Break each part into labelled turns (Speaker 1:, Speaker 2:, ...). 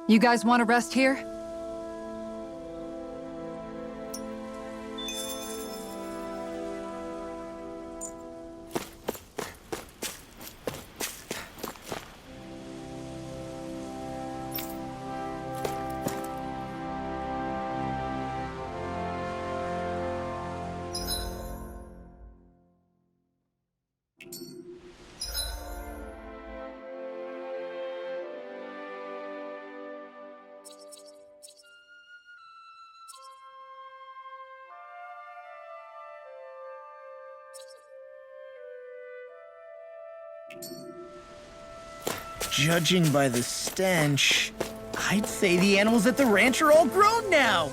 Speaker 1: You guys want to rest here?
Speaker 2: Judging by the stench, I'd say the animals at the ranch are all grown now.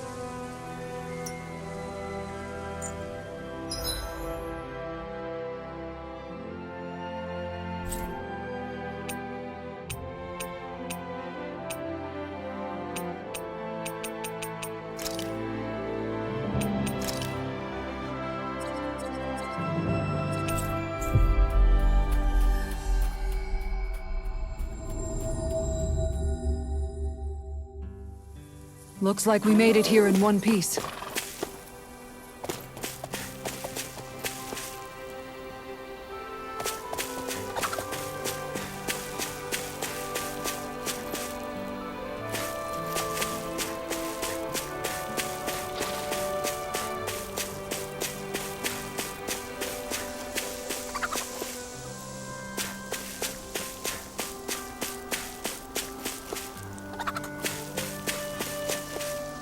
Speaker 1: Looks like we made it here in one piece.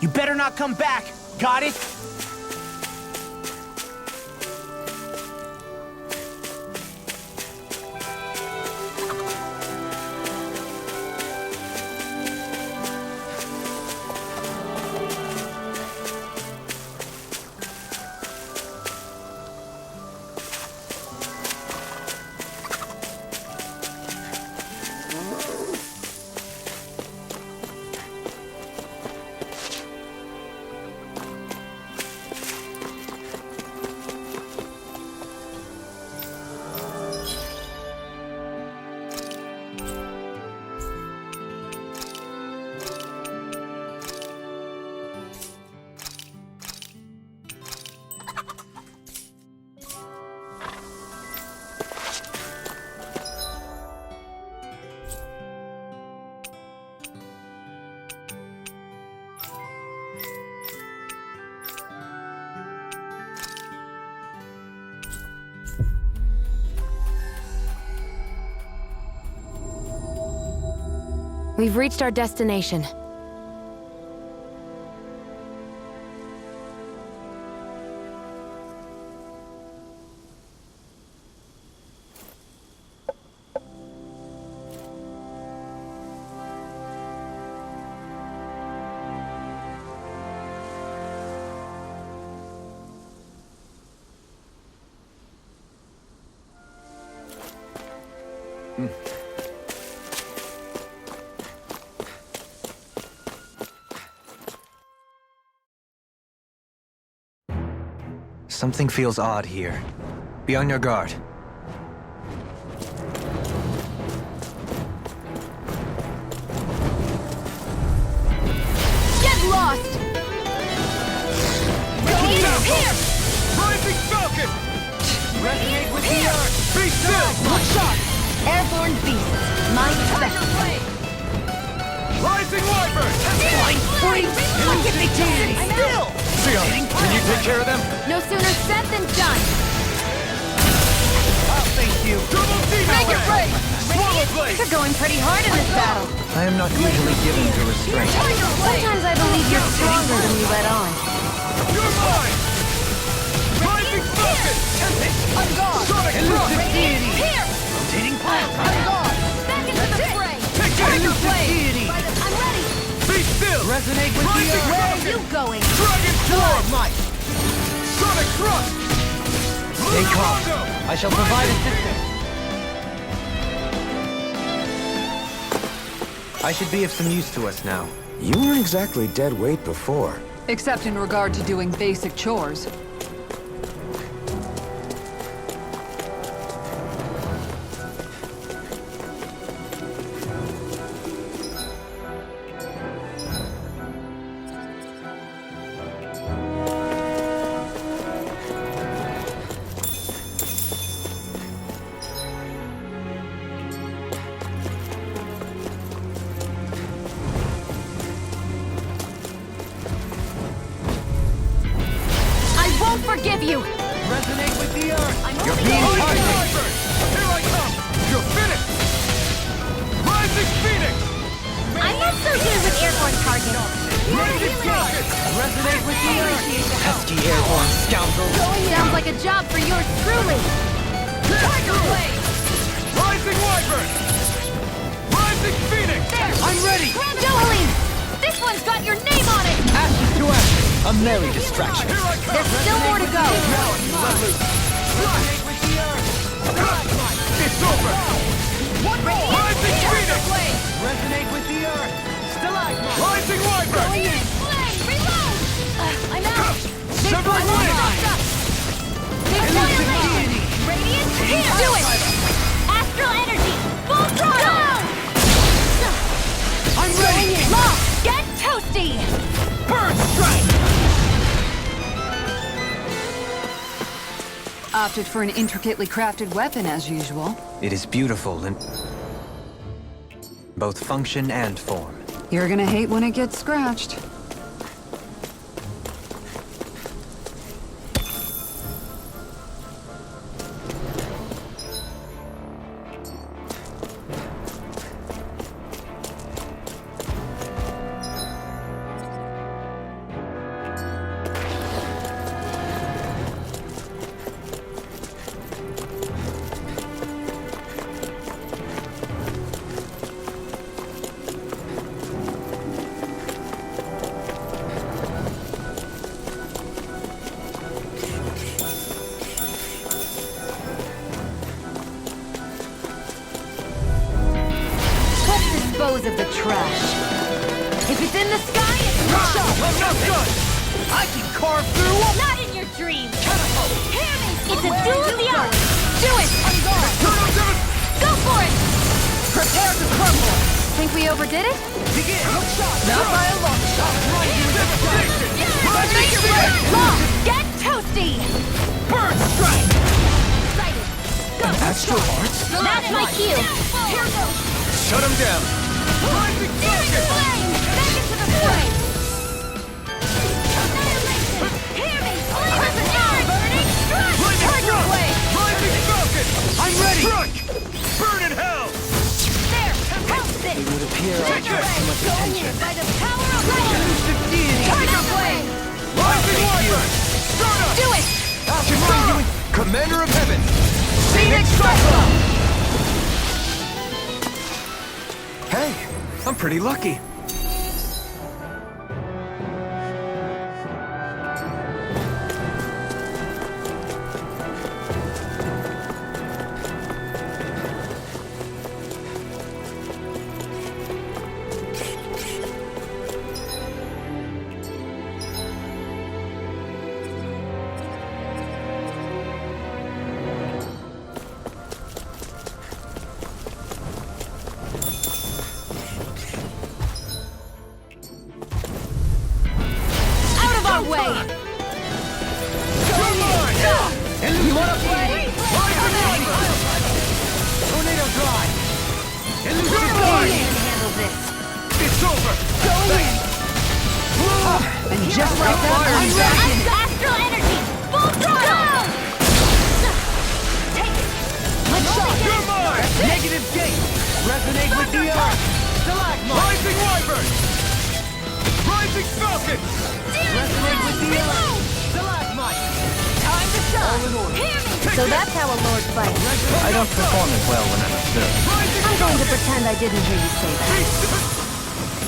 Speaker 2: You better not come back. Got it?
Speaker 3: We've reached our destination.
Speaker 4: Something feels odd here. Be on your guard.
Speaker 3: Get lost! Here!
Speaker 5: Rising Falcon! Resonate with the earth! Be still!
Speaker 3: Good shot! Airborne beasts. My special.
Speaker 5: Rising Wyvern!
Speaker 2: Flying freaks! Give me time! Still!
Speaker 5: Sion, can you take care of them?
Speaker 3: No sooner said than done.
Speaker 2: Oh, thank you.
Speaker 5: Double demon!
Speaker 3: Make it
Speaker 5: ray!
Speaker 3: rain!
Speaker 5: Swallow blade!
Speaker 3: You're going pretty hard in this battle.
Speaker 4: I am not usually given to restraint.
Speaker 3: Sometimes I believe you're stronger than you let on.
Speaker 5: You're mine! Rising Falcon!
Speaker 3: On guard!
Speaker 5: Sonic Thrust!
Speaker 3: Here!
Speaker 2: Rotating plant!
Speaker 3: On guard! Back into the fray!
Speaker 5: Take
Speaker 3: Tiger
Speaker 5: it!
Speaker 3: blade! I'm ready!
Speaker 5: Be still!
Speaker 2: Resonate with the
Speaker 5: Rising
Speaker 2: earth!
Speaker 3: Where are
Speaker 5: Falcon!
Speaker 3: you going?
Speaker 5: Dragon Form!
Speaker 2: Might!
Speaker 5: Sonic Thrust!
Speaker 4: Stay calm.
Speaker 5: Mondo!
Speaker 4: I shall provide assistance. I should be of some use to us now.
Speaker 6: You weren't exactly dead weight before.
Speaker 1: Except in regard to doing basic chores.
Speaker 3: Forgive you!
Speaker 5: Resonate with the earth!
Speaker 3: You're
Speaker 5: Being targeted! Here I come! You're finished! Rising Phoenix!
Speaker 3: I'm not so good with airborne targets.
Speaker 5: Rising Rocket! Resonate with the earth!
Speaker 4: Pesky airborne scoundrel.
Speaker 3: Sounds like a job for yours truly.
Speaker 5: Tiger Blade! Rising Wyvern! Rising Phoenix!
Speaker 3: There!
Speaker 5: I'm ready!
Speaker 3: Johaline! This one's got your name on it!
Speaker 5: Ashes to ashes!
Speaker 4: A merry distraction.
Speaker 5: Here I come!
Speaker 3: There's still more to go.
Speaker 5: Resonate with the earth! It's over! Rising Phoenix! Resonate with the earth! Stalagmite! Rising Wyvern!
Speaker 3: Reload! I'm out!
Speaker 5: Severing Wind!
Speaker 3: Big fire lane! Radiant, here! Do it! Astral energy! Full throttle!
Speaker 5: I'm ready!
Speaker 3: Lock! Get toasty!
Speaker 5: Burn Strike!
Speaker 1: Opted for an intricately crafted weapon as usual.
Speaker 4: It is beautiful in both function and form.
Speaker 1: You're gonna hate when it gets scratched.
Speaker 3: Dispose of the trash. If it's in the sky, it's mine.
Speaker 5: I'm not done! I can carve through a...
Speaker 3: Not in your dreams. Hear me. It's a duel of the arts. Do it. Go for it.
Speaker 5: Prepare to crumble!
Speaker 3: Think we overdid it?
Speaker 5: Begin! Not by a long shot! Devastation! Rising Phoenix!
Speaker 3: Lock. Get toasty.
Speaker 5: Burn Strike!
Speaker 3: Excited. Go.
Speaker 4: Astral arts?
Speaker 3: That's my cue. Here goes.
Speaker 5: Shut him down! Rising Focus!
Speaker 3: Flame. Back into the fray. Annihilation. Hear me. Flame of the earth. Burning strike. Tiger blade.
Speaker 5: Rising Falcon! I'm ready! Strike! Burn in hell!
Speaker 3: There. Help this.
Speaker 4: It would appear I
Speaker 5: Take
Speaker 4: attract too much
Speaker 3: Going
Speaker 4: attention.
Speaker 3: in by the power of love.
Speaker 5: Elusive deity!
Speaker 3: Tiger blade.
Speaker 5: Rising Wyvern! Stardust!
Speaker 3: Do it.
Speaker 5: Commander of Heaven! Phoenix Cyclone!
Speaker 4: Hey, I'm pretty lucky.
Speaker 3: Way.
Speaker 5: You wanna play? Tornado Drive! Elusive Guard!
Speaker 3: Handle this.
Speaker 5: It's over!
Speaker 1: And just like that,
Speaker 3: I'm Astral energy. Full throttle. Take it. Let's go.
Speaker 5: You're mine! Negative gate! Resonate with the earth! Stalagmite! Rising Wyvern! Rising Falcon! Resonate with the earth! Stalagmite!
Speaker 3: Time to shine.
Speaker 5: All in order.
Speaker 3: Hear me. So that's how a lord fights.
Speaker 4: I don't perform as well when I'm observed.
Speaker 3: I'm going to pretend I didn't hear you say that.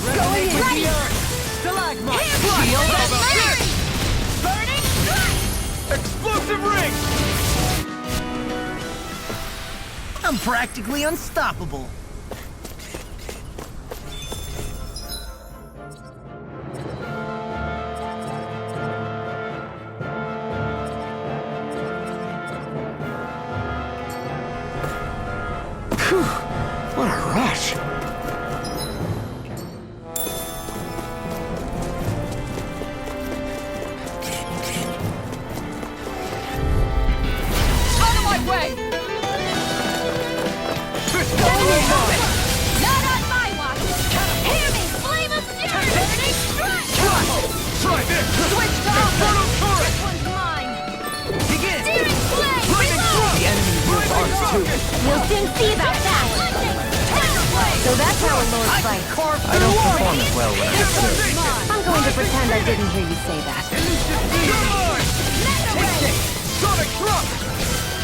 Speaker 5: Resonate with
Speaker 3: Ready.
Speaker 5: the earth! Stalagmite!
Speaker 3: Hear me.
Speaker 5: Shield
Speaker 3: Let's
Speaker 5: of
Speaker 3: burn. Burning strike.
Speaker 5: Explosive ring!
Speaker 2: I'm practically unstoppable.
Speaker 3: see about that. So that's how a lord fights.
Speaker 4: I don't perform as well when I'm serious.
Speaker 3: I'm going to pretend I didn't hear you say that.
Speaker 5: Sonic Drop!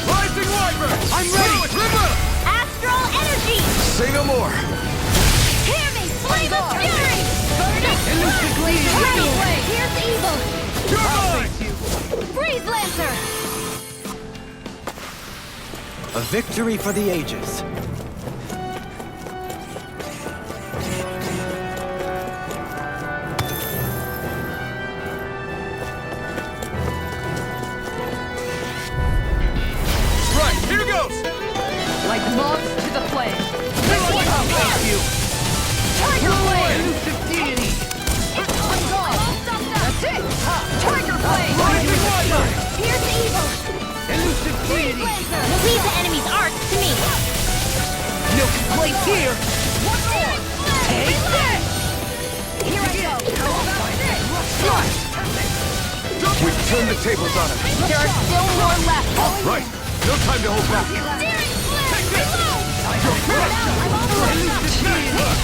Speaker 5: Rising Wyvern! I'm ready!
Speaker 3: Astral energy!
Speaker 5: Say no more!
Speaker 3: Hear me! Flame of fury! Here's evil!
Speaker 5: You're mine!
Speaker 3: Freeze Lancer!
Speaker 4: A victory for the ages.
Speaker 5: Right, here goes!
Speaker 1: Like moths to the flame.
Speaker 3: Tiger Blade!
Speaker 5: Elusive deity!
Speaker 3: That's it! Tiger Blade!
Speaker 5: Rising Wyvern!
Speaker 3: Here's evil!
Speaker 5: Elusive
Speaker 3: Freeze
Speaker 5: deity!
Speaker 3: Lancer! Leave the enemy's arc to me!
Speaker 5: No complaints here!
Speaker 3: Take this! Here I go!
Speaker 5: We've turned the tables on him!
Speaker 3: There are still more left!
Speaker 5: Right! No time to hold back!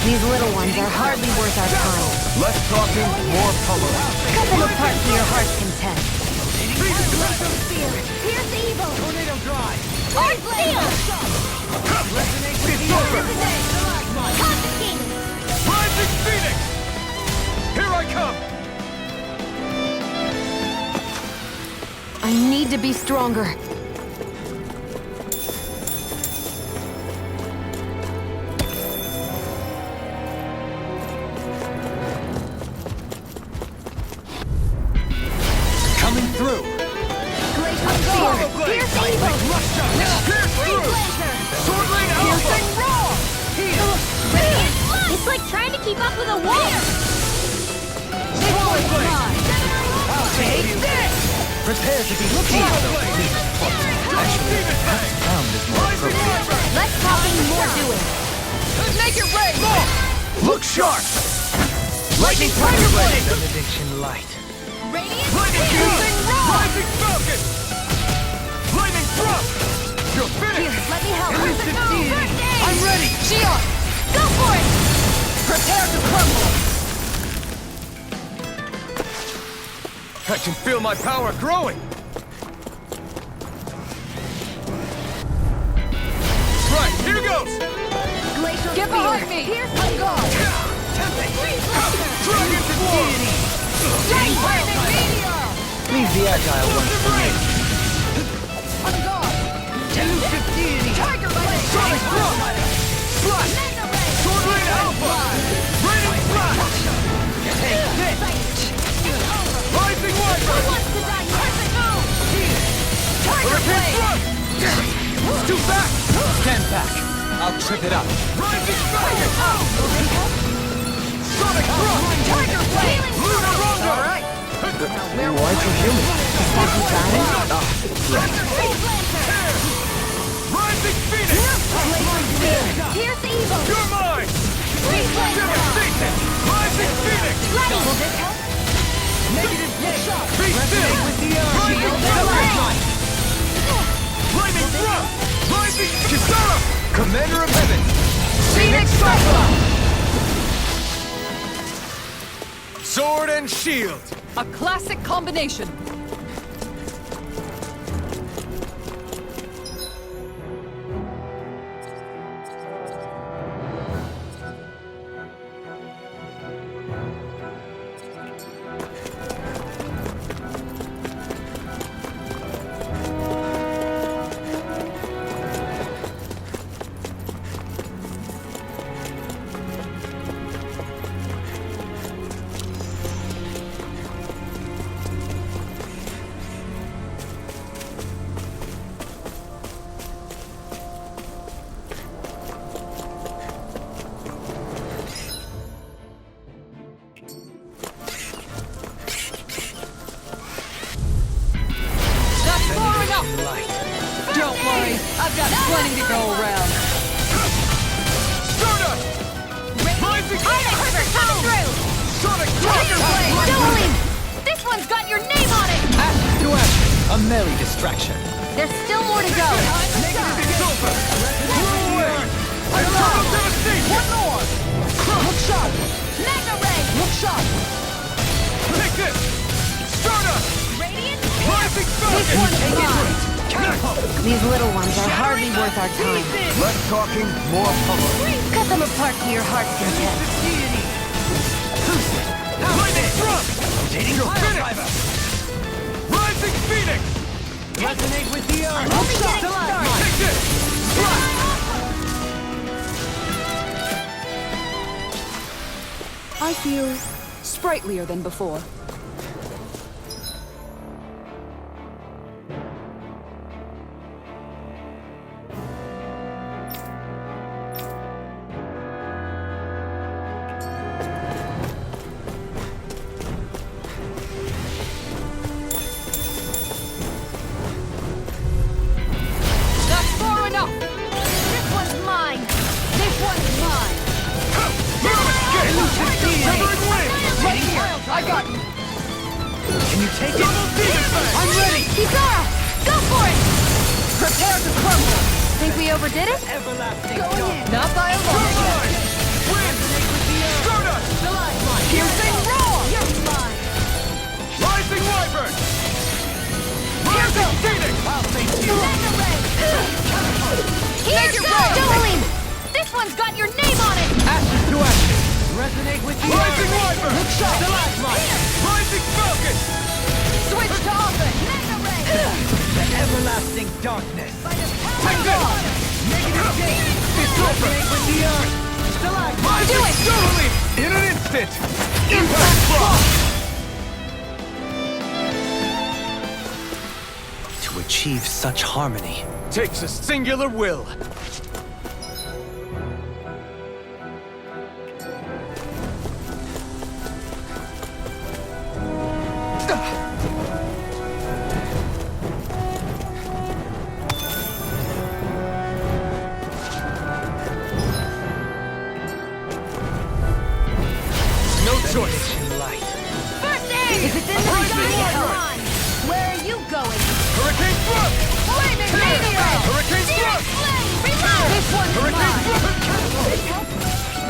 Speaker 3: These little ones are hardly worth our time.
Speaker 5: Less talking, more pummeling.
Speaker 3: Cut them apart to your heart's content. Here's evil!
Speaker 5: Tornado drive!
Speaker 3: Art Seal!
Speaker 5: It's over!
Speaker 3: Constantine!
Speaker 5: Rising Phoenix! Here I come!
Speaker 3: I need to be stronger.
Speaker 4: Coming through.
Speaker 3: Glacial Spear! Here's evil!
Speaker 5: Pierce through! Sword Lane Alpha!
Speaker 3: It's like trying to keep up with a wolf!
Speaker 4: Prepare to be sealed. Actually, pound is more appropriate.
Speaker 3: Less talking, more doing.
Speaker 1: Make it rain!
Speaker 5: Look sharp! Lightning Tiger Blade!
Speaker 4: Benediction light.
Speaker 3: Radiant
Speaker 5: Lightning
Speaker 3: Spear!
Speaker 5: Beam! Rising Falcon! Lightning Drop! You're finished!
Speaker 3: Let me help.
Speaker 5: Elusive
Speaker 3: Go!
Speaker 5: deity!
Speaker 3: First aid!
Speaker 5: I'm ready!
Speaker 1: Shion!
Speaker 3: Go for it!
Speaker 1: Prepare to crumble!
Speaker 5: I can feel my power growing! Right, here goes!
Speaker 3: Glacial
Speaker 1: Get
Speaker 3: Spear!
Speaker 1: behind me!
Speaker 3: Here's evil! Freeze Lancer!
Speaker 5: Dragon to deity!
Speaker 1: Lightning meteor!
Speaker 4: Leave the agile ones to me.
Speaker 1: On guard!
Speaker 5: Elusive deity!
Speaker 1: Tiger Blade!
Speaker 5: Sonic Drop! Slash! Sword Lane Alpha! Raining Flash! Take this! Rising
Speaker 3: Who
Speaker 5: Wyvern!
Speaker 3: wants to die? Perfect move!
Speaker 1: Tiger
Speaker 5: Hurricane
Speaker 1: Blade!
Speaker 5: Thrust! Too fast!
Speaker 4: Stand back. I'll trip it up.
Speaker 5: Rising Falcon! Sonic Drop!
Speaker 1: Tiger Blade!
Speaker 5: Lunar Rondo!
Speaker 1: All right.
Speaker 4: Why so human?
Speaker 3: Freeze Lancer!
Speaker 5: Rising Phoenix!
Speaker 3: Glacial Spear! Here's evil!
Speaker 5: You're mine!
Speaker 3: Freeze Lancer!
Speaker 5: Devastation! Rising Phoenix!
Speaker 3: Ready!
Speaker 5: Negative shot! Be still! Rising Falcon! Flaming Drop! Rising Kisara! Commander of Heaven!
Speaker 1: Phoenix Cyclone!
Speaker 5: Sword and shield!
Speaker 1: A classic combination. Don't worry, I've got plenty to go around.
Speaker 5: Stardust! Rising
Speaker 3: Onyx coming through!
Speaker 5: Sonic
Speaker 3: Tiger Blade!
Speaker 5: Drop!
Speaker 3: Dueling! This one's got your name on it!
Speaker 4: Ash to ash. A merry distraction.
Speaker 3: There's still more to go.
Speaker 5: It's over! Blow away! One more! Look sharp!
Speaker 3: Mega Ray!
Speaker 5: Look sharp! Take this! Stardust!
Speaker 3: Radiant
Speaker 5: Rising
Speaker 3: This
Speaker 5: Falcon!
Speaker 3: one's mine!
Speaker 6: These little ones are hardly worth our time.
Speaker 4: Less talking, more pummeling.
Speaker 6: Cut them apart to your heart's content.
Speaker 5: Lightning Thrust! You're finished! Rising Phoenix! Resonate with the earth!
Speaker 3: Only getting started.
Speaker 5: Take this! Blast!
Speaker 1: I feel sprightlier than before.
Speaker 3: That's far enough! This one's mine! This one's mine!
Speaker 5: Severing Wing!
Speaker 1: Right here! I got you!
Speaker 4: Can you take it?
Speaker 5: I'm ready!
Speaker 3: Kisara! Go for it!
Speaker 1: Prepare to crumble!
Speaker 6: Think we overdid it?
Speaker 1: Not by a long shot!
Speaker 5: Wind! Stardust!
Speaker 1: Piercing roar!
Speaker 3: You're mine!
Speaker 5: Rising Wyvern! Rising Phoenix!
Speaker 3: Mega Ray! Here's dueling! This one's got your name on it!
Speaker 4: Ashes to ashes. Resonate with the
Speaker 5: Rising
Speaker 4: earth.
Speaker 5: Wyvern! Rising Falcon!
Speaker 1: Switch to offense!
Speaker 3: Mega Ray!
Speaker 4: The everlasting darkness.
Speaker 5: Take this!
Speaker 4: Negative gate. Resonate with the earth.
Speaker 5: Rising
Speaker 3: Do it!
Speaker 5: Dueling! In an instant! Impact Frost!
Speaker 4: To achieve such harmony.
Speaker 5: Takes a singular will. No choice.
Speaker 4: Light.
Speaker 3: First aid!
Speaker 6: If it's in the
Speaker 3: Come on! Where are you going?
Speaker 5: Hurricane Thrust!
Speaker 3: Flaming Meteor!
Speaker 5: Hurricane
Speaker 3: Searing
Speaker 5: Thrust!
Speaker 3: Flame! Reload!
Speaker 1: This one's
Speaker 5: Hurricane
Speaker 1: mine!
Speaker 5: Thrust!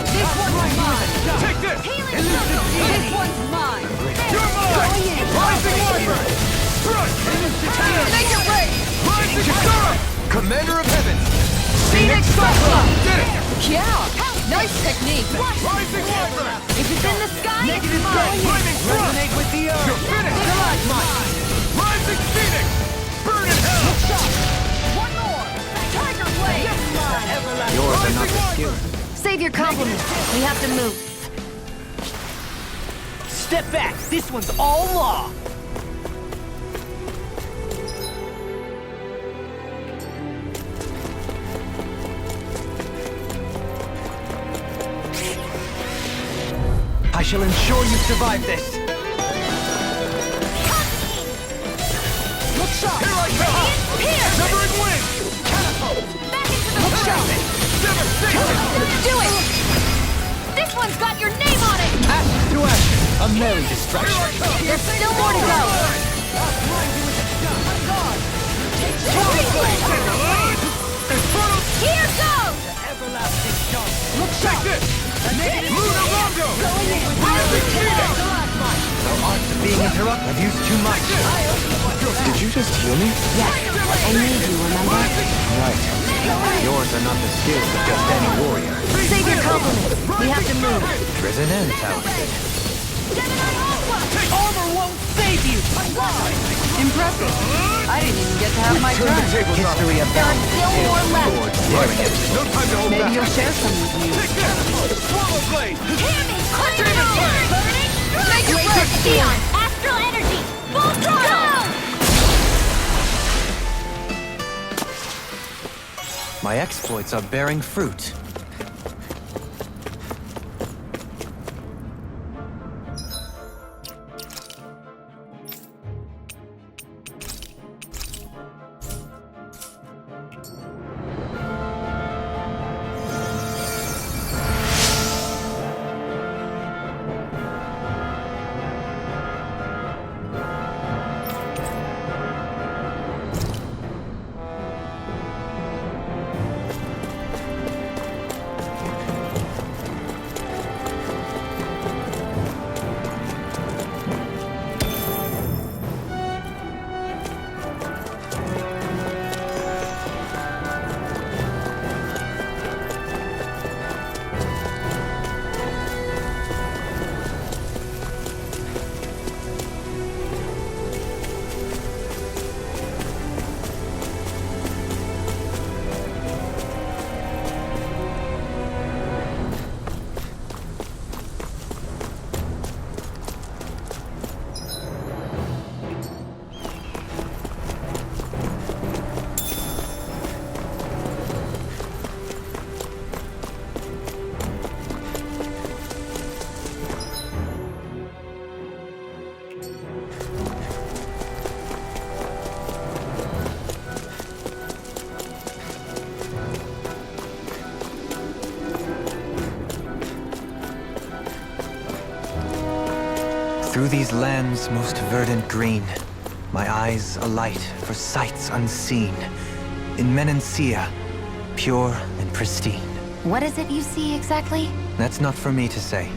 Speaker 1: This one's mine!
Speaker 5: Take this!
Speaker 3: Healing Circle!
Speaker 1: This one's mine!
Speaker 5: You're mine! Rising Wyvern! Strike!
Speaker 1: Make it rain!
Speaker 5: Rising Kisara!
Speaker 4: Commander of Heavens.
Speaker 1: Phoenix Cyclone!
Speaker 5: Did it!
Speaker 1: Yeah! Nice technique!
Speaker 5: Rising Wyvern!
Speaker 3: If it's in the sky, it's mine!
Speaker 5: Flaming Thrust!
Speaker 4: Resonate with the earth.
Speaker 5: You're finished! Rising Phoenix! Burn in hell!
Speaker 3: One more! Tiger Blade!
Speaker 4: Yours are not the skill.
Speaker 6: Save your compliments. We have to move.
Speaker 4: Step back. This one's all law. I shall ensure you survive this.
Speaker 5: Look sharp! Here I come!
Speaker 3: Here!
Speaker 5: Severing Wing!
Speaker 3: Back into the fray!
Speaker 5: Devastation!
Speaker 3: Do it! This one's got your name on it!
Speaker 4: Ashes to ashes. A merry distraction.
Speaker 3: There's still more to go! Here goes!
Speaker 5: Take this! Luna Rondo! Rising Phoenix!
Speaker 4: The art of being interrupted. I've used too much. Did you just heal me?
Speaker 6: Yes. I need you, remember?
Speaker 4: Right. Yours are not the skills of just any warrior.
Speaker 6: Save your compliments. We have to move.
Speaker 4: Renans outfit.
Speaker 1: Armor won't save you! Impressive. I didn't even get to have my turn.
Speaker 4: History abounds.
Speaker 3: Still more left!
Speaker 4: Sword staring at me.
Speaker 5: No time to hold
Speaker 1: Maybe
Speaker 5: back.
Speaker 1: you'll share some with me.
Speaker 5: Take this! Swallow Blade!
Speaker 3: Make it work! Dion! Astral Energy! Full throttle!
Speaker 4: My exploits are bearing fruit. Through these lands most verdant green, my eyes alight for sights unseen. In Menancia, pure and pristine.
Speaker 3: What is it you see exactly?
Speaker 4: That's not for me to say.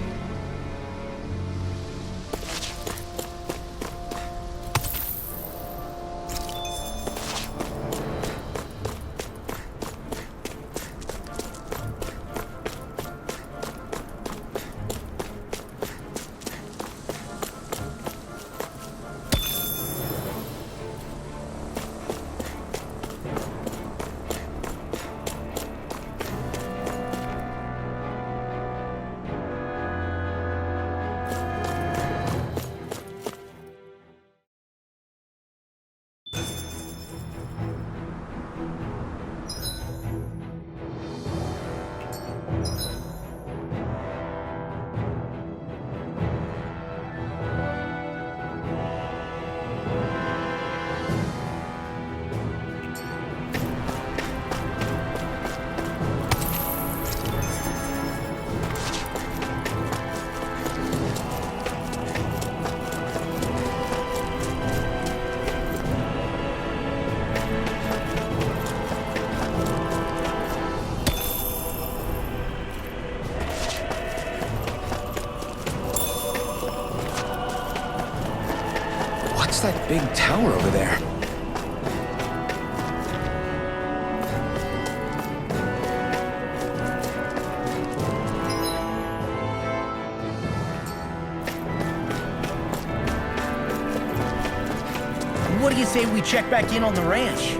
Speaker 2: What's that big tower over there? What do you say we check back in on the ranch?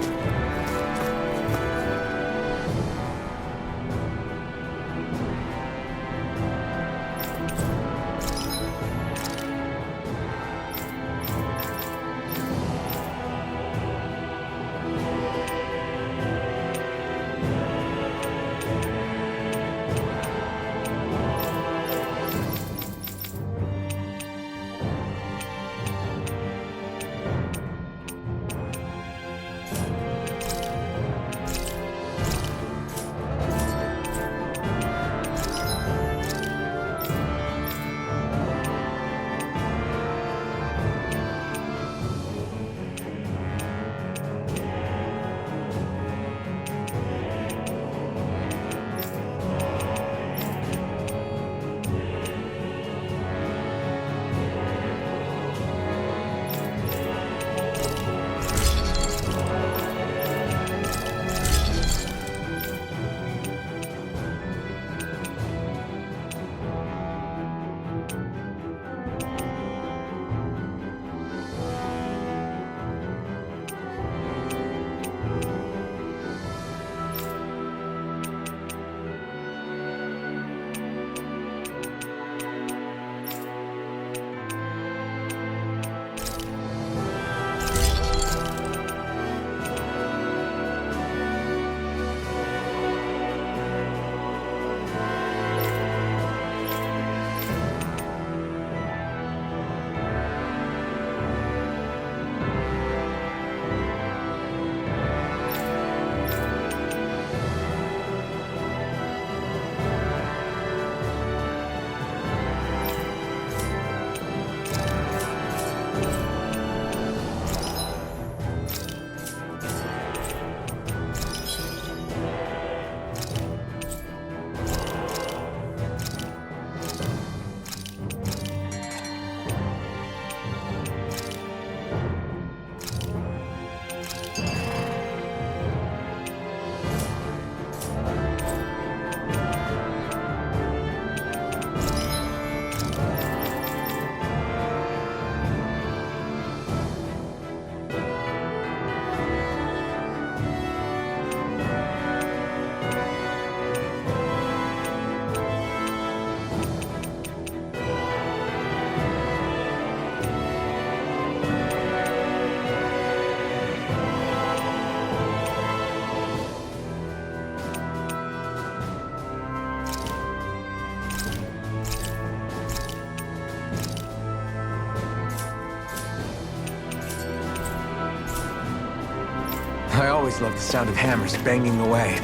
Speaker 4: I always loved the sound of hammers banging away.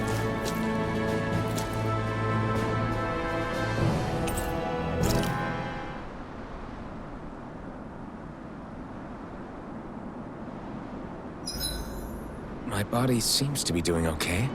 Speaker 7: My body seems to be doing okay.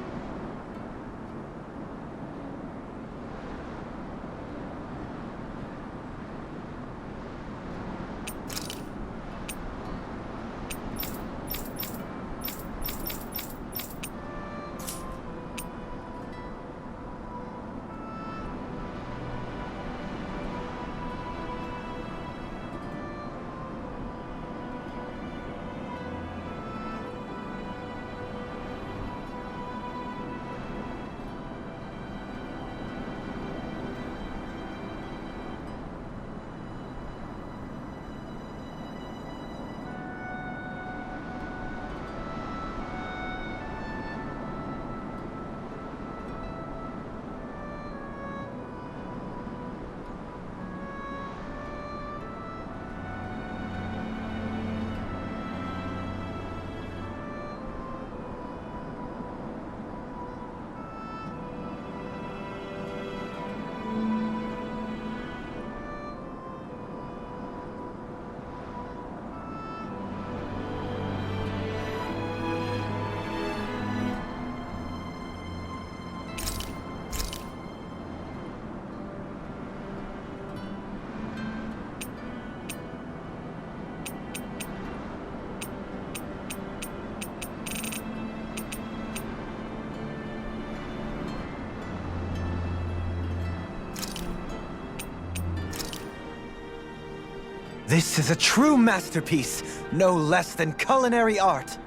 Speaker 4: This is a true masterpiece, no less than culinary art.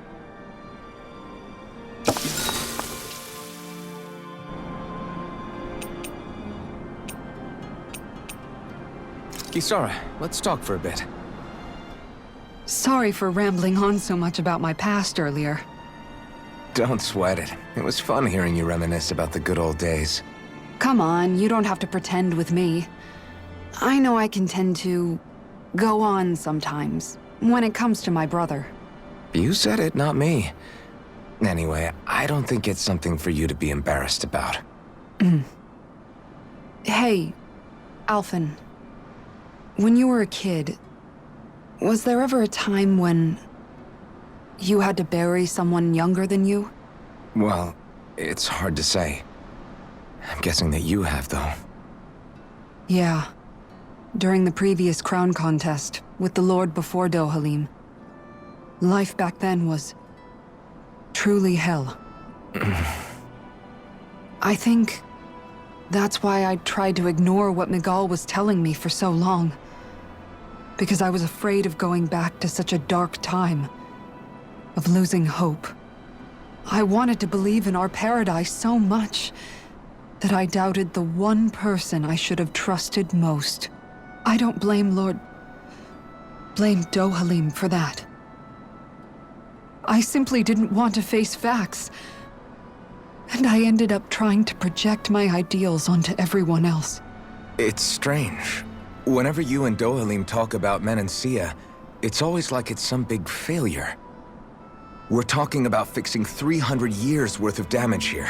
Speaker 7: Kisara, let's talk for a bit.
Speaker 1: Sorry for rambling on so much about my past earlier.
Speaker 7: Don't sweat it. It was fun hearing you reminisce about the good old days.
Speaker 1: Come on, you don't have to pretend with me. I know I can tend to go on sometimes, when it comes to my brother.
Speaker 7: You said it, not me. Anyway, I don't think it's something for you to be embarrassed about.
Speaker 1: Hey, Alphen. When you were a kid, was there ever a time when you had to bury someone younger than you?
Speaker 7: Well, it's hard to say. I'm guessing that you have, though.
Speaker 1: Yeah. During the previous crown contest, with the Lord before Dohalim. Life back then was truly hell. I think that's why I tried to ignore what Miguel was telling me for so long. Because I was afraid of going back to such a dark time. Of losing hope. I wanted to believe in our paradise so much that I doubted the one person I should have trusted most. I don't blame blame Dohalim for that. I simply didn't want to face facts. And I ended up trying to project my ideals onto everyone else.
Speaker 7: It's strange. Whenever you and Dohalim talk about Menancia, it's always like it's some big failure. We're talking about fixing 300 years worth of damage here.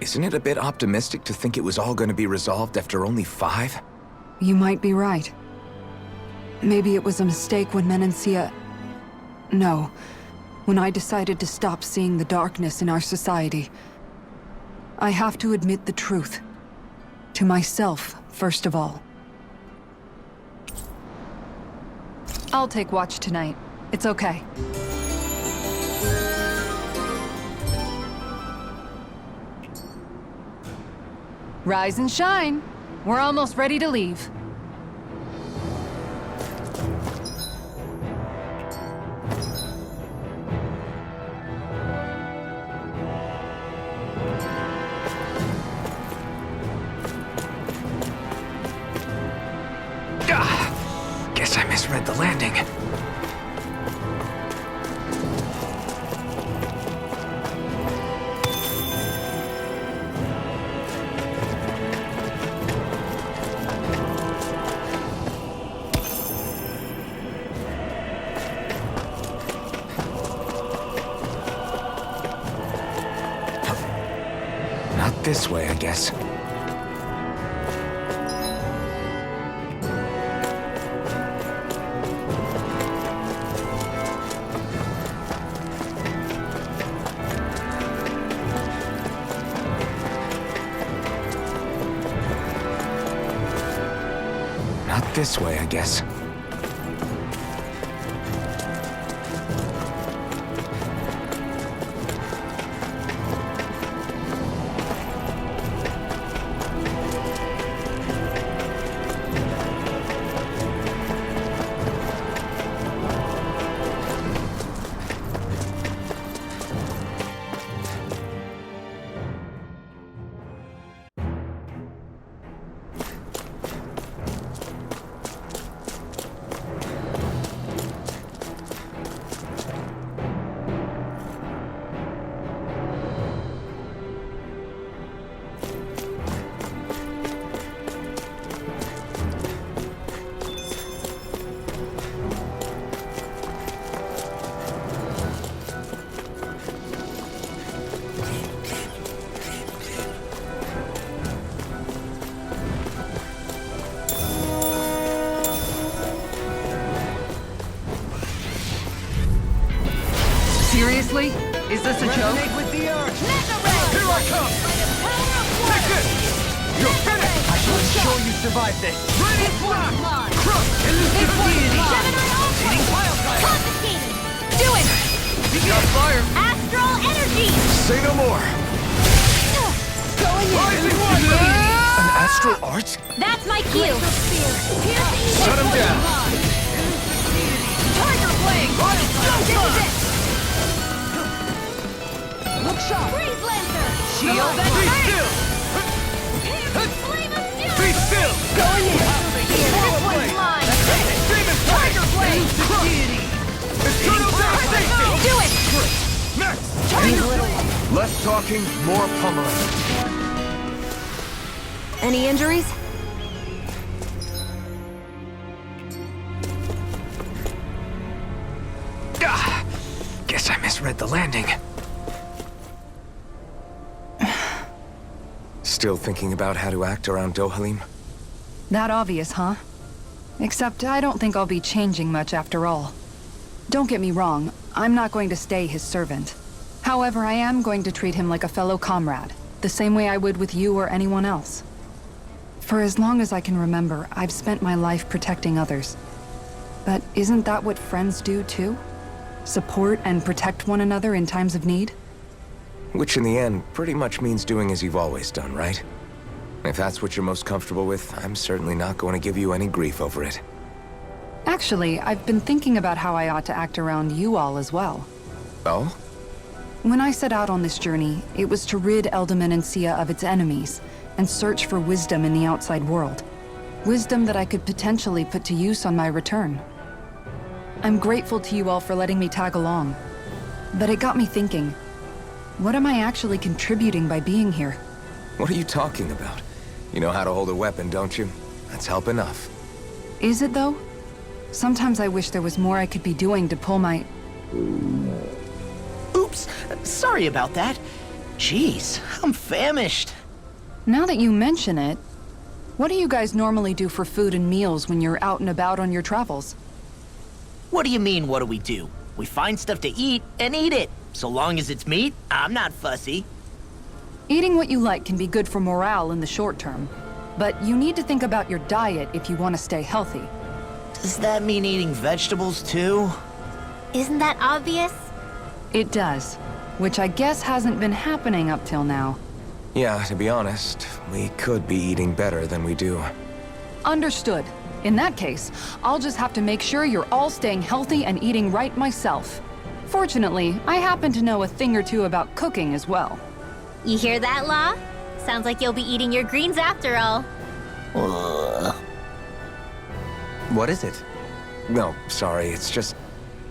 Speaker 7: Isn't it a bit optimistic to think it was all going to be resolved after only 5?
Speaker 1: You might be right. Maybe it was a mistake when Menancia... No. When I decided to stop seeing the darkness in our society. I have to admit the truth. To myself, first of all. I'll take watch tonight. It's okay. Rise and shine. We're almost ready to leave.
Speaker 7: Guess I misread the landing. Not this way, I guess. This way, I guess.
Speaker 1: Seriously? Is this a joke?
Speaker 5: Resonate with the earth!
Speaker 3: Mega Ray!
Speaker 5: Here I come!
Speaker 3: By the power of
Speaker 5: Take
Speaker 3: water!
Speaker 5: this! You're finished! I shall ensure you survive this! Ready,
Speaker 3: This one's
Speaker 5: rock!
Speaker 3: mine!
Speaker 5: Crush!
Speaker 3: This
Speaker 5: Elusive
Speaker 3: one's
Speaker 5: deity!
Speaker 3: mine! Gemini Ultra!
Speaker 5: Eating wildfire!
Speaker 3: Confiscated! Do it!
Speaker 5: Got fire!
Speaker 3: Astral Energy!
Speaker 7: Say no more!
Speaker 3: Going in!
Speaker 5: Rising Wiper!
Speaker 7: An astral art?
Speaker 3: That's my cue! Piercing!
Speaker 7: Shut him down!
Speaker 3: Tiger Blade! This is it!
Speaker 1: Look sharp!
Speaker 3: Freeze Lancer!
Speaker 1: Shield and
Speaker 5: Be
Speaker 1: bang!
Speaker 5: still!
Speaker 3: Flame of Fury!
Speaker 5: Be still!
Speaker 3: Going in! This
Speaker 5: Swallow
Speaker 3: one's
Speaker 5: blade!
Speaker 3: mine!
Speaker 5: Demon Tiger
Speaker 3: Blade!
Speaker 5: Eternal devastation!
Speaker 3: Do it!
Speaker 5: Next!
Speaker 7: Less talking, more pummeling.
Speaker 6: Any injuries?
Speaker 7: Ah, guess I misread the landing. Still thinking about how to act around Dohalim?
Speaker 1: That obvious, huh? Except I don't think I'll be changing much after all. Don't get me wrong, I'm not going to stay his servant. However, I am going to treat him like a fellow comrade, the same way I would with you or anyone else. For as long as I can remember, I've spent my life protecting others. But isn't that what friends do too? Support and protect one another in times of need?
Speaker 7: Which in the end pretty much means doing as you've always done, right? If that's what you're most comfortable with, I'm certainly not going to give you any grief over it.
Speaker 1: Actually, I've been thinking about how I ought to act around you all as well.
Speaker 7: Oh?
Speaker 1: When I set out on this journey, it was to rid Eldaman and Sia of its enemies, and search for wisdom in the outside world. Wisdom that I could potentially put to use on my return. I'm grateful to you all for letting me tag along. But it got me thinking, what am I actually contributing by being here?
Speaker 7: What are you talking about? You know how to hold a weapon, don't you? That's help enough.
Speaker 1: Is it though? Sometimes I wish there was more I could be doing to pull my...
Speaker 2: Oops, sorry about that. Jeez, I'm famished.
Speaker 1: Now that you mention it, what do you guys normally do for food and meals when you're out and about on your travels?
Speaker 2: What do you mean, what do we do? We find stuff to eat and eat it. So long as it's meat, I'm not fussy.
Speaker 1: Eating what you like can be good for morale in the short term, but you need to think about your diet if you want to stay healthy.
Speaker 2: Does that mean eating vegetables too?
Speaker 3: Isn't that obvious?
Speaker 1: It does, which I guess hasn't been happening up till now.
Speaker 7: Yeah, to be honest, we could be eating better than we do.
Speaker 1: Understood. In that case, I'll just have to make sure you're all staying healthy and eating right myself. Fortunately, I happen to know a thing or two about cooking as well.
Speaker 3: You hear that, Law? Sounds like you'll be eating your greens after all.
Speaker 2: Ugh.
Speaker 4: What is it?
Speaker 7: No, sorry, it's just...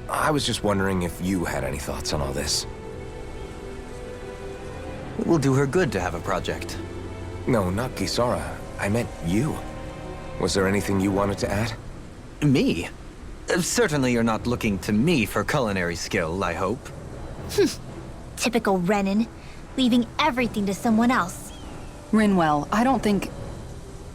Speaker 7: I was just wondering if you had any thoughts on all this.
Speaker 4: It will do her good to have a project.
Speaker 7: No, not Kisara. I meant you. Was there anything you wanted to add?
Speaker 4: Me? Certainly you're not looking to me for culinary skill, I hope.
Speaker 3: Typical Renan, leaving everything to someone else.
Speaker 1: Rinwell, I don't think...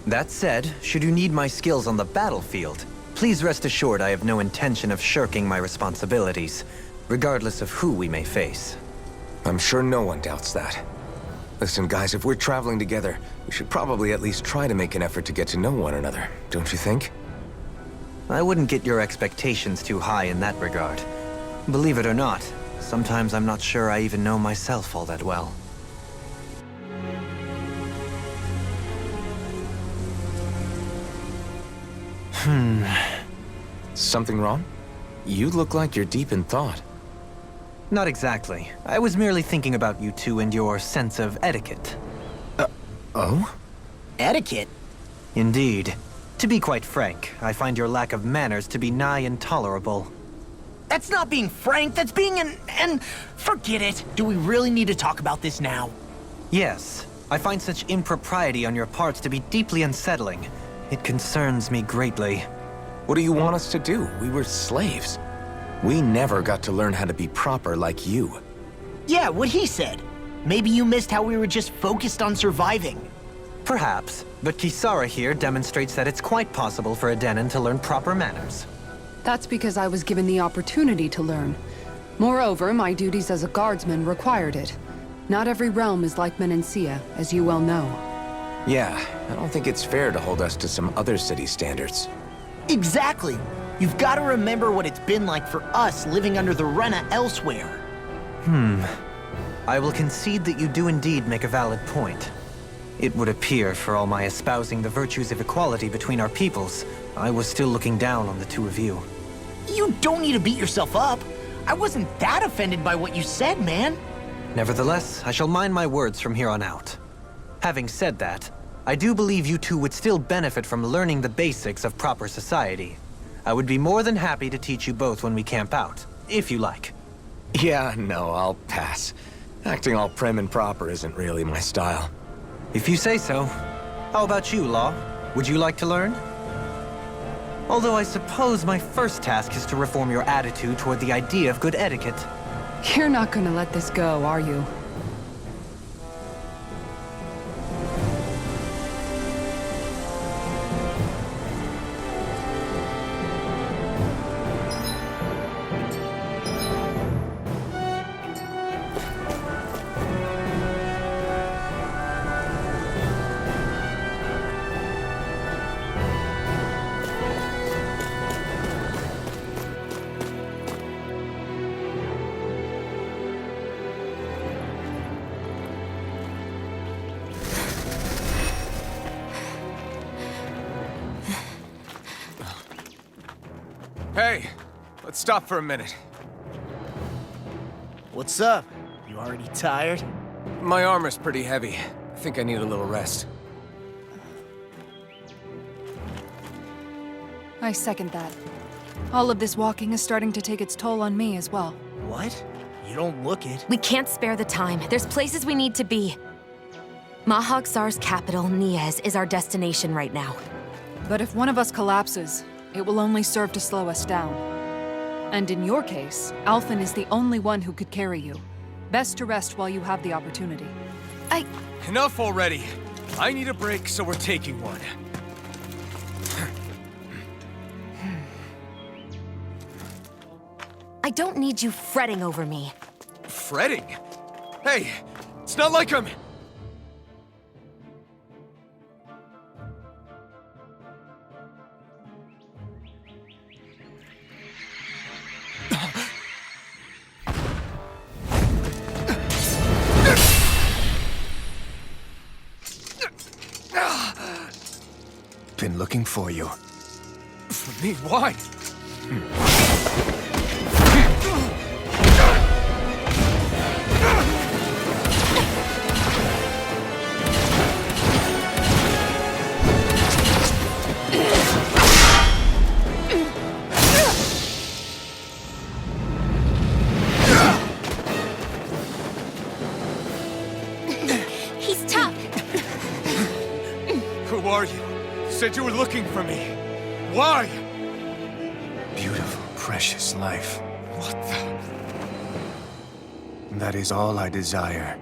Speaker 4: That said, should you need my skills on the battlefield, please rest assured I have no intention of shirking my responsibilities, regardless of who we may face.
Speaker 7: I'm sure no one doubts that. Listen, guys, if we're traveling together, we should probably at least try to make an effort to get to know one another, don't you think?
Speaker 4: I wouldn't get your expectations too high in that regard. Believe it or not, sometimes I'm not sure I even know myself all that well.
Speaker 7: Something wrong? You look like you're deep in thought.
Speaker 4: Not exactly. I was merely thinking about you two and your sense of etiquette.
Speaker 7: Oh?
Speaker 2: Etiquette?
Speaker 4: Indeed. To be quite frank, I find your lack of manners to be nigh intolerable.
Speaker 2: That's not being frank, that's being and forget it. Do we really need to talk about this now?
Speaker 4: Yes, I find such impropriety on your parts to be deeply unsettling. It concerns me greatly.
Speaker 7: What do you want us to do? We were slaves. We never got to learn how to be proper like you.
Speaker 2: Yeah, what he said. Maybe you missed how we were just focused on surviving.
Speaker 4: Perhaps, but Kisara here demonstrates that it's quite possible for a Dahnan to learn proper manners.
Speaker 1: That's because I was given the opportunity to learn. Moreover, my duties as a guardsman required it. Not every realm is like Menancia, as you well know.
Speaker 7: Yeah, I don't think it's fair to hold us to some other city's standards.
Speaker 2: Exactly. You've got to remember what it's been like for us living under the Rena elsewhere.
Speaker 4: I will concede that you do indeed make a valid point. It would appear, for all my espousing the virtues of equality between our peoples, I was still looking down on the two of you.
Speaker 2: You don't need to beat yourself up. I wasn't that offended by what you said, man.
Speaker 4: Nevertheless, I shall mind my words from here on out. Having said that, I do believe you two would still benefit from learning the basics of proper society. I would be more than happy to teach you both when we camp out, if you like.
Speaker 7: Yeah, no, I'll pass. Acting all prim and proper isn't really my style.
Speaker 4: If you say so. How about you, Law? Would you like to learn? Although I suppose my first task is to reform your attitude toward the idea of good etiquette.
Speaker 1: You're not gonna let this go, are you?
Speaker 5: Hey, let's stop for a minute.
Speaker 2: What's up? You already tired?
Speaker 5: My armor's pretty heavy. I think I need a little rest.
Speaker 1: I second that. All of this walking is starting to take its toll on me as well.
Speaker 2: What? You don't look it.
Speaker 3: We can't spare the time. There's places we need to be. Mahag-Sar's capital, Niez, is our destination right now.
Speaker 1: But if one of us collapses, it will only serve to slow us down. And in your case, Alphen is the only one who could carry you. Best to rest while you have the opportunity.
Speaker 5: Enough already. I need a break, so we're taking one.
Speaker 3: I don't need you fretting over me.
Speaker 5: Fretting? Hey, it's not like I'm...
Speaker 7: Been looking for you.
Speaker 5: For me, why?
Speaker 3: He's tough.
Speaker 5: Who are you? You said you were looking for me. Why?
Speaker 8: Beautiful, precious life.
Speaker 5: What the...
Speaker 8: That is all I desire.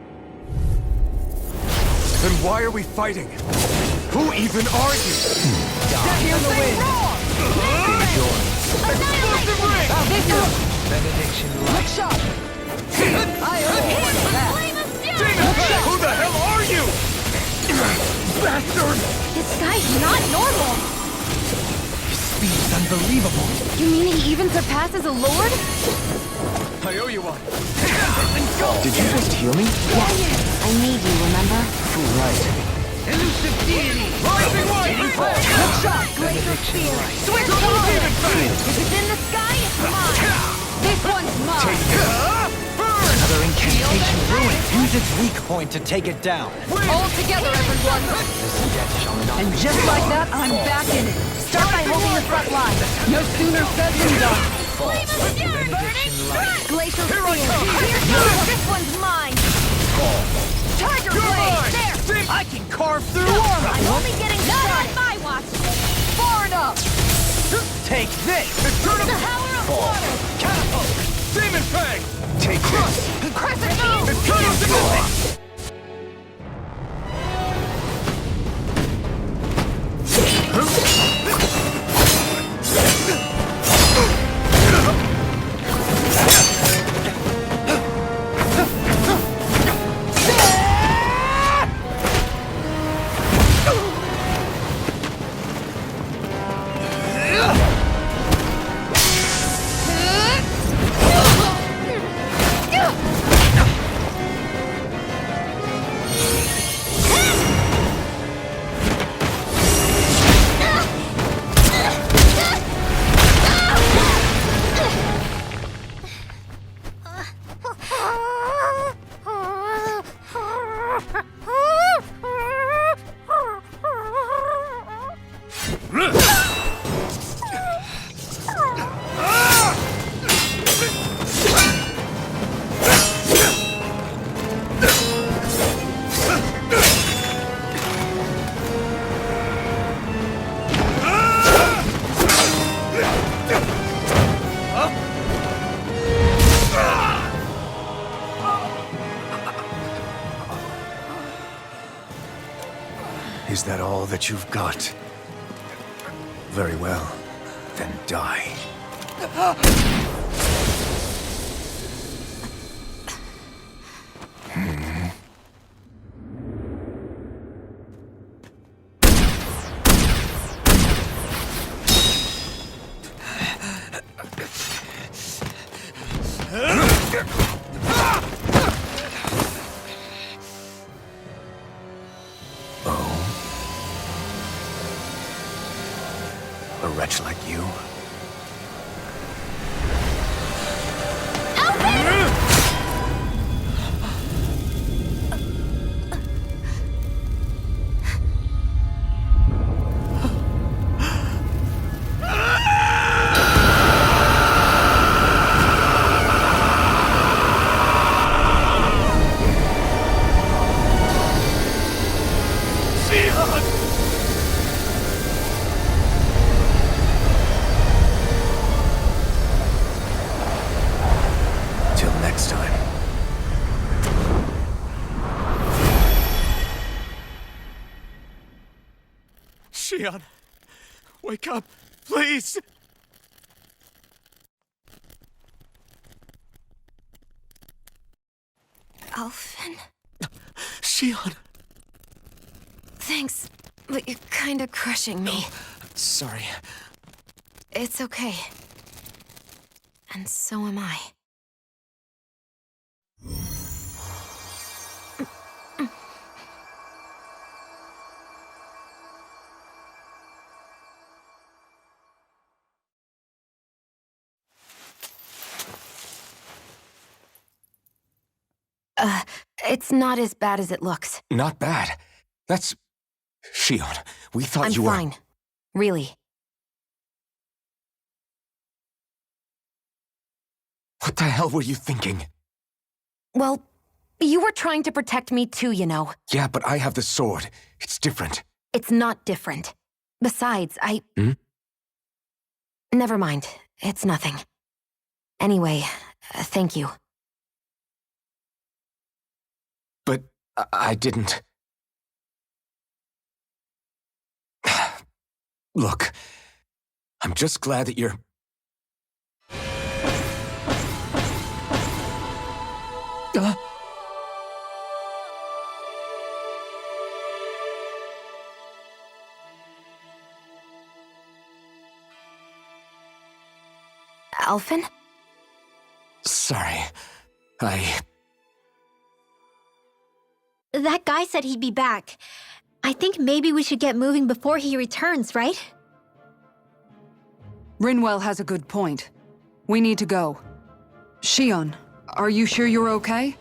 Speaker 5: Then why are we fighting? Who even are you?
Speaker 4: Hear the wind!
Speaker 5: Explosive ring!
Speaker 4: Benediction light.
Speaker 5: Who the hell are you? Bastard!
Speaker 3: This guy's not normal.
Speaker 5: speed's unbelievable.
Speaker 6: You mean he even surpasses a lord?
Speaker 5: I owe you one.
Speaker 7: Did you just heal me?
Speaker 6: I need you, remember?
Speaker 7: Right.
Speaker 5: Elusive deity! Rising Wiper!
Speaker 3: Hook shot, Glacial Spear. Switch on! If it's in the sky, it's mine. This one's mine.
Speaker 4: Another incantation ruined. Use its weak point to take it down.
Speaker 1: All together, everyone!
Speaker 4: This death shall not
Speaker 1: And
Speaker 4: be
Speaker 1: just like that, I'm back in it. Start by holding the front line. No sooner said than done.
Speaker 3: Glacial Spear. Here goes. This one's mine. Tiger Blade. There.
Speaker 5: I can carve through
Speaker 3: I'm
Speaker 5: armor!
Speaker 3: only getting started. Not on my watch. Far enough.
Speaker 5: Take this! Eternal
Speaker 3: The power of water.
Speaker 5: Catapult! Demon Fang!
Speaker 7: Take this.
Speaker 3: Crescent Moon.
Speaker 5: Eternal Dimension!
Speaker 8: Is that all that you've got? Very well. Then die. A wretch like you? Till next time.
Speaker 5: Shion, wake up, please!
Speaker 6: Alphen?
Speaker 5: Shion!
Speaker 6: Thanks, but you're kinda crushing me.
Speaker 5: Sorry.
Speaker 6: It's okay. And so am I. It's not as bad as it looks.
Speaker 7: Not bad. That's... Shion, we thought
Speaker 6: I'm
Speaker 7: you were...
Speaker 6: fine. Really.
Speaker 7: What the hell were you thinking?
Speaker 6: Well, you were trying to protect me too, you know.
Speaker 7: Yeah, but I have the sword. It's different.
Speaker 6: It's not different. Besides,
Speaker 7: Hmm?
Speaker 6: Never mind. It's nothing. Anyway, thank you.
Speaker 7: But I didn't... Look, I'm just glad that you're...
Speaker 6: Alphen?
Speaker 7: Sorry.
Speaker 3: That guy said he'd be back. I think maybe we should get moving before he returns, right?
Speaker 1: Rinwell has a good point. We need to go. Shion, are you sure you're okay?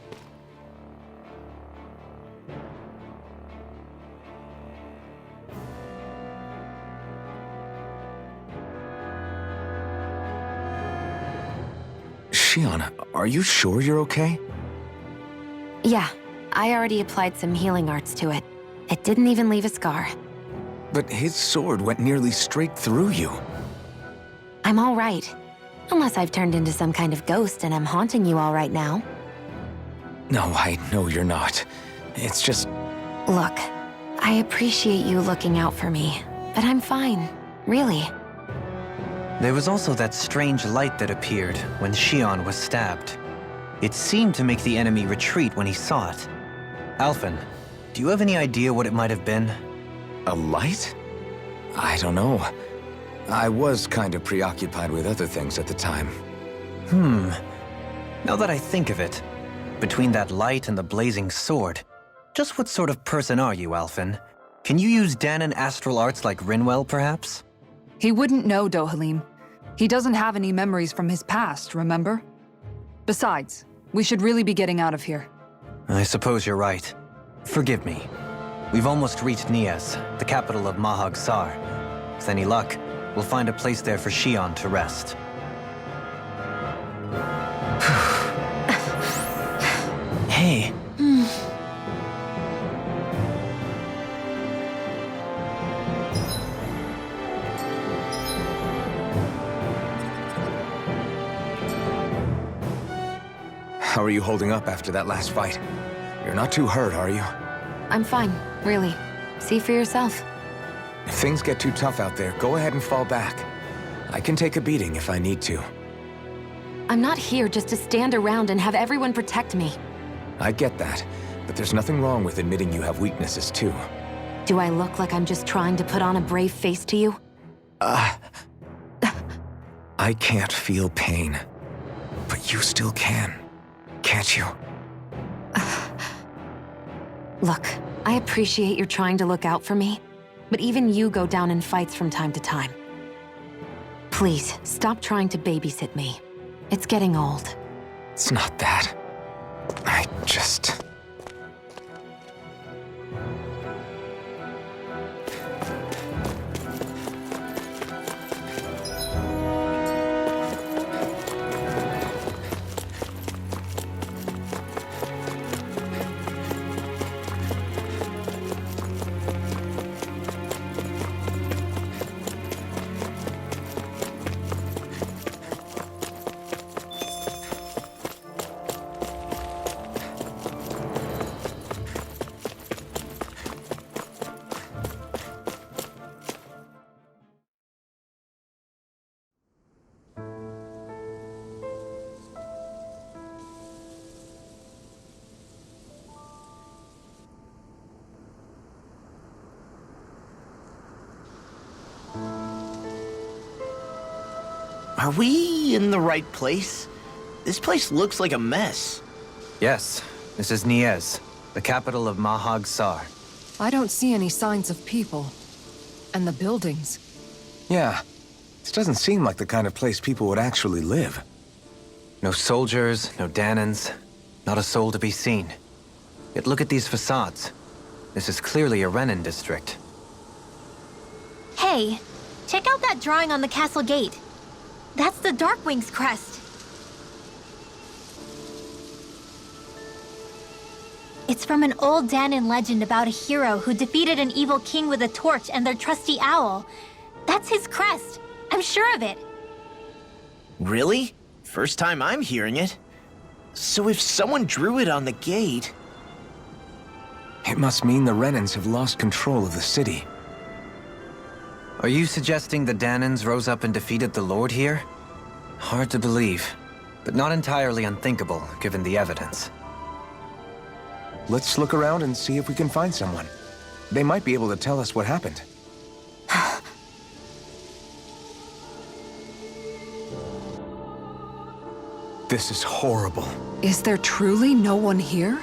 Speaker 7: Shion, are you sure you're okay?
Speaker 6: Yeah, I already applied some healing arts to it. It didn't even leave a scar.
Speaker 7: But his sword went nearly straight through you.
Speaker 6: I'm all right. Unless I've turned into some kind of ghost and I'm haunting you all right now.
Speaker 7: No, I know you're not. It's just...
Speaker 6: Look, I appreciate you looking out for me, but I'm fine, really.
Speaker 4: There was also that strange light that appeared when Shion was stabbed. It seemed to make the enemy retreat when he saw it. Alphen, do you have any idea what it might have been?
Speaker 7: A light? I don't know. I was kind of preoccupied with other things at the time.
Speaker 4: Now that I think of it, between that light and the blazing sword, just what sort of person are you, Alphen? Can you use Dahnan astral arts like Rinwell, perhaps?
Speaker 1: He wouldn't know, Dohalim. He doesn't have any memories from his past, remember? Besides, we should really be getting out of here.
Speaker 4: I suppose you're right. Forgive me. We've almost reached Nias, the capital of Mahag Sar. With any luck, we'll find a place there for Shion to rest. Hey.
Speaker 7: How are you holding up after that last fight? You're not too hurt, are you?
Speaker 6: I'm fine, really. See for yourself.
Speaker 7: If things get too tough out there, go ahead and fall back. I can take a beating if I need to.
Speaker 6: I'm not here just to stand around and have everyone protect me.
Speaker 7: I get that, but there's nothing wrong with admitting you have weaknesses too.
Speaker 6: Do I look like I'm just trying to put on a brave face to you?
Speaker 7: I can't feel pain, but you still can, can't you?
Speaker 6: Look, I appreciate you're trying to look out for me, but even you go down in fights from time to time. Please, stop trying to babysit me. It's getting old.
Speaker 7: It's not that. I just...
Speaker 2: Are we in the right place? This place looks like a mess.
Speaker 4: Yes, this is Nias, the capital of Mahag Sar.
Speaker 1: I don't see any signs of people. And the buildings.
Speaker 7: Yeah, this doesn't seem like the kind of place people would actually live.
Speaker 4: No soldiers, no Dahnans, not a soul to be seen. Yet look at these facades. This is clearly a Renan district.
Speaker 3: Hey, check out that drawing on the castle gate. That's the Darkwing's crest. It's from an old Dahnan legend about a hero who defeated an evil king with a torch and their trusty owl. That's his crest. I'm sure of it.
Speaker 2: Really? First time I'm hearing it. So if someone drew it on the gate...
Speaker 7: It must mean the Renans have lost control of the city.
Speaker 4: Are you suggesting the Dahnans rose up and defeated the Lord here? Hard to believe, but not entirely unthinkable, given the evidence.
Speaker 7: Let's look around and see if we can find someone. They might be able to tell us what happened. This is horrible.
Speaker 1: Is there truly no one here?